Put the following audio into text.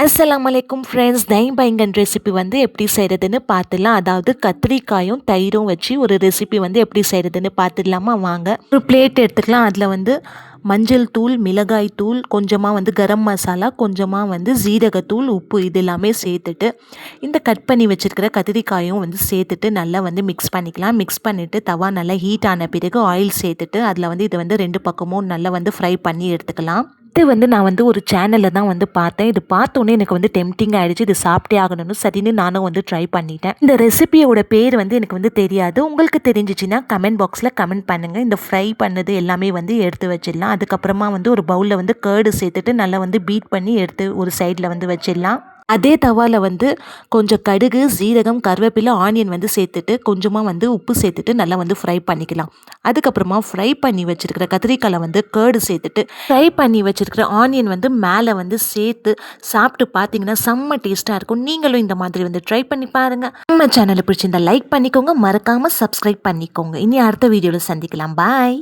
அஸ்ஸலாமு அலைக்கும் ஃப்ரெண்ட்ஸ். நெய் பைங்கன் ரெசிபி வந்து எப்படி செய்கிறதுன்னு பார்த்துடலாம். அதாவது கத்திரிக்காயும் தயிரும் வச்சு ஒரு ரெசிபி வந்து எப்படி செய்கிறதுன்னு பார்த்துடலாமா? வாங்க. ஒரு பிளேட் எடுத்துக்கலாம். அதில் வந்து மஞ்சள் தூள், மிளகாய் தூள், கொஞ்சமாக வந்து கரம் மசாலா, கொஞ்சமாக வந்து ஜீரகத்தூள், உப்பு இது எல்லாமே சேர்த்துட்டு இந்த கட் பண்ணி வச்சுருக்கிற கத்திரிக்காயும் வந்து சேர்த்துட்டு நல்லா வந்து மிக்ஸ் பண்ணிக்கலாம். மிக்ஸ் பண்ணிவிட்டு தவா நல்லா ஹீட் ஆன பிறகு ஆயில் சேர்த்துட்டு அதில் வந்து இதை வந்து 2 பக்கமும் நல்லா வந்து ஃப்ரை பண்ணி எடுத்துக்கலாம். இது வந்து நான் வந்து ஒரு சேனலில் தான் வந்து பார்த்தேன். இது பார்த்தோன்னே எனக்கு வந்து டெம்ப்டிங் ஆகிடுச்சு. இது சாப்பிட்டே ஆகணும்னு சரின்னு நானும் வந்து ட்ரை பண்ணிட்டேன். இந்த ரெசிபியோட பேர் வந்து எனக்கு வந்து தெரியாது. உங்களுக்கு தெரிஞ்சிச்சின்னா கமெண்ட் பாக்ஸில் கமெண்ட் பண்ணுங்கள். இந்த ஃப்ரை பண்ணது எல்லாமே வந்து எடுத்து வச்சிடலாம். அதுக்கப்புறமா வந்து ஒரு பவுலில் வந்து கர்டு சேர்த்துட்டு நல்லா வந்து பீட் பண்ணி எடுத்து ஒரு சைடில் வந்து வச்சிடலாம். அதே தவாவில் வந்து கொஞ்சம் கடுகு, ஜீரகம், கருவேப்பிலை, ஆனியன் வந்து சேர்த்துட்டு கொஞ்சமாக வந்து உப்பு சேர்த்துட்டு நல்லா வந்து ஃப்ரை பண்ணிக்கலாம். அதுக்கப்புறமா ஃப்ரை பண்ணி வச்சுருக்கிற கத்திரிக்காயை வந்து கர்டு சேர்த்துட்டு ஃப்ரை பண்ணி வச்சுருக்கிற ஆனியன் வந்து மேலே வந்து சேர்த்து சாப்பிட்டு பார்த்தீங்கன்னா செம்ம டேஸ்ட்டாக இருக்கும். நீங்களும் இந்த மாதிரி வந்து ட்ரை பண்ணி பாருங்கள். நம்ம சேனலை பிடிச்சிருந்தா லைக் பண்ணிக்கோங்க, மறக்காமல் சப்ஸ்கிரைப் பண்ணிக்கோங்க. இனி அடுத்த வீடியோவில் சந்திக்கலாம். பாய்.